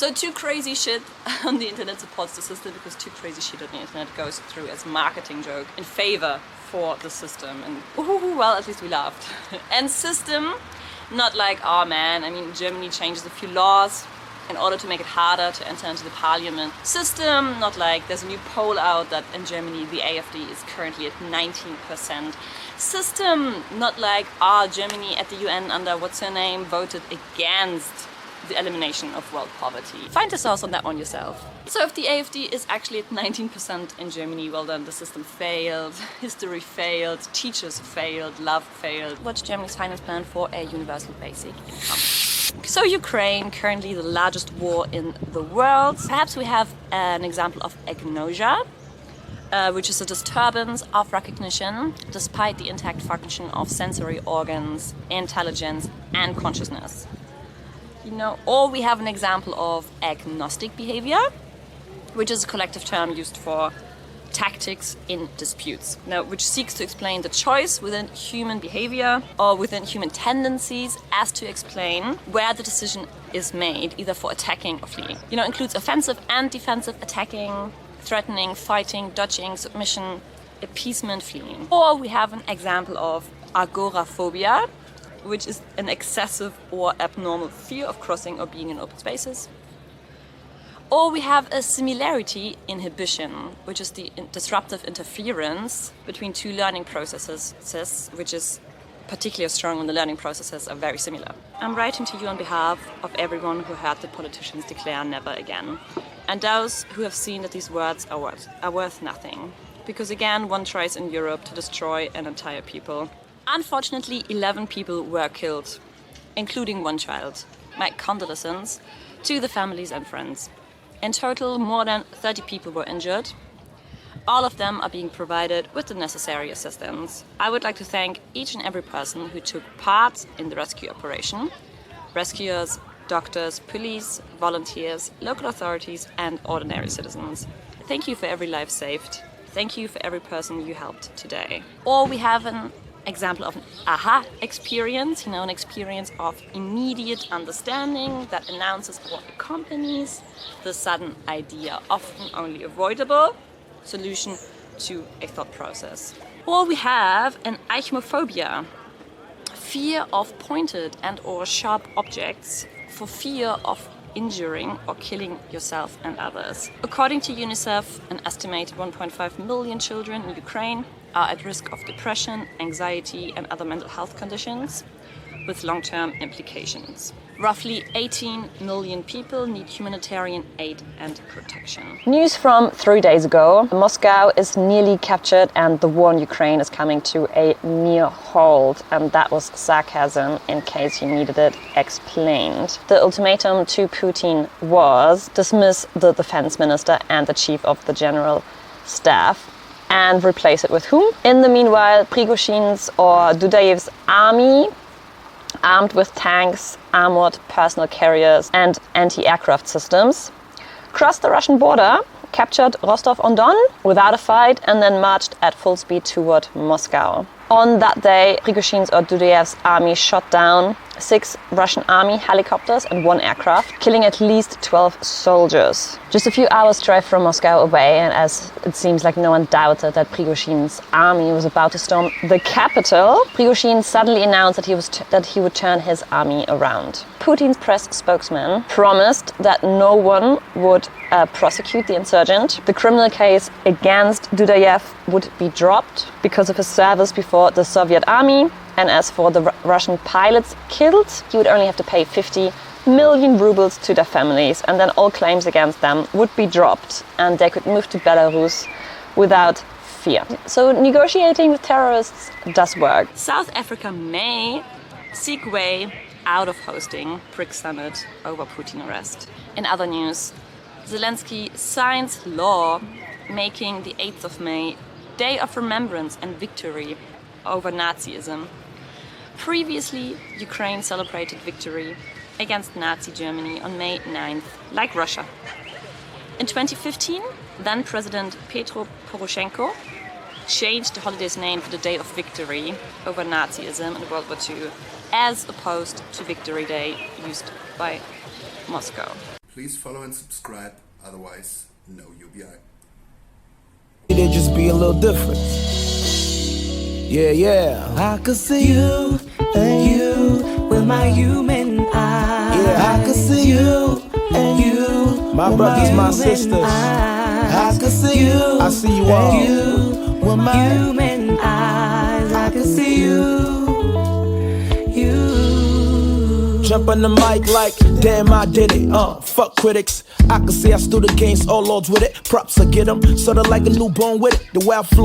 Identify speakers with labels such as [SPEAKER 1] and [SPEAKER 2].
[SPEAKER 1] So Too Crazy Shit on the internet supports the system because Too Crazy Shit on the internet goes through as a marketing joke in favor for the system. And well, at least we laughed. And system, not like, oh man, I mean, Germany changes a few laws in order to make it harder to enter into the parliament. System, not like there's a new poll out that in Germany the AfD is currently at 19%. System, not like, Germany at the UN under what's her name voted against the elimination of world poverty. Find the source on that one yourself. So if the AfD is actually at 19% in Germany, well then the system failed, history failed, teachers failed, love failed. What's Germany's finance plan for a universal basic income? So Ukraine, currently the largest war in the world. Perhaps we have an example of agnosia, which is a disturbance of recognition despite the intact function of sensory organs, intelligence and consciousness. Or we have an example of agnostic behavior, which is a collective term used for tactics in disputes, which seeks to explain the choice within human behavior or within human tendencies as to explain where the decision is made, either for attacking or fleeing. Includes offensive and defensive attacking, threatening, fighting, dodging, submission, appeasement, fleeing. Or we have an example of agoraphobia, which is an excessive or abnormal fear of crossing or being in open spaces. Or we have a similarity inhibition, which is the disruptive interference between two learning processes, which is particularly strong when the learning processes are very similar. I'm writing to you on behalf of everyone who heard the politicians declare never again, and those who have seen that these words are worth nothing. Because again, one tries in Europe to destroy an entire people. Unfortunately, 11 people were killed, including one child. My condolences to the families and friends. In total, more than 30 people were injured. All of them are being provided with the necessary assistance. I would like to thank each and every person who took part in the rescue operation. Rescuers, doctors, police, volunteers, local authorities and ordinary citizens. Thank you for every life saved. Thank you for every person you helped today. Or we have an example of an aha experience, an experience of immediate understanding that announces or accompanies the sudden idea, often only avoidable, solution to a thought process. Or we have an eichmophobia, fear of pointed and or sharp objects for fear of injuring or killing yourself and others. According to UNICEF, an estimated 1.5 million children in Ukraine are at risk of depression, anxiety and other mental health conditions with long-term implications. Roughly 18 million people need humanitarian aid and protection. News from 3 days ago. Moscow is nearly captured and the war in Ukraine is coming to a near halt. And that was sarcasm, in case you needed it explained. The ultimatum to Putin was dismiss the defense minister and the chief of the general staff and replace it with whom? In the meanwhile, Prigoschin's or Dudayev's army, armed with tanks, armored personnel carriers and anti-aircraft systems, crossed the Russian border, captured Rostov-on-Don without a fight and then marched at full speed toward Moscow. On that day, Prigoschin's or Dudayev's army shot down 6 Russian army helicopters and 1 aircraft, killing at least 12 soldiers. Just a few hours drive from Moscow away, and as it seems like no one doubted that Prigoschin's army was about to storm the capital, Prigoschin suddenly announced that he would turn his army around. Putin's press spokesman promised that no one would prosecute the insurgent. The criminal case against Dudayev would be dropped because of his service before the Soviet army. And as for the Russian pilots killed, he would only have to pay 50 million rubles to their families, and then all claims against them would be dropped and they could move to Belarus without fear. So negotiating with terrorists does work. South Africa may seek way out of hosting BRICS summit over Putin arrest. In other news, Zelensky signs law making the 8th of May Day of Remembrance and Victory over Nazism. Previously, Ukraine celebrated victory against Nazi Germany on May 9th, like Russia. In 2015, then President Petro Poroshenko changed the holiday's name to the Day of Victory over Nazism in World War II, as opposed to Victory Day used by Moscow.
[SPEAKER 2] Please follow and subscribe, otherwise no UBI.
[SPEAKER 3] They just be a little different. Yeah.
[SPEAKER 4] I could see you and you with my human eyes.
[SPEAKER 3] Yeah,
[SPEAKER 4] I could see you and you,
[SPEAKER 3] my
[SPEAKER 4] with
[SPEAKER 3] brothers, my
[SPEAKER 4] human
[SPEAKER 3] sisters.
[SPEAKER 4] eyes. I could see you,
[SPEAKER 3] I see you all.
[SPEAKER 4] and you with my human eyes. I could see you.
[SPEAKER 3] Jump on the mic like, damn, I did it. Fuck critics. I can say I stood against all odds with it. Props, I get them. Sorta like a newborn with it. The way I flow.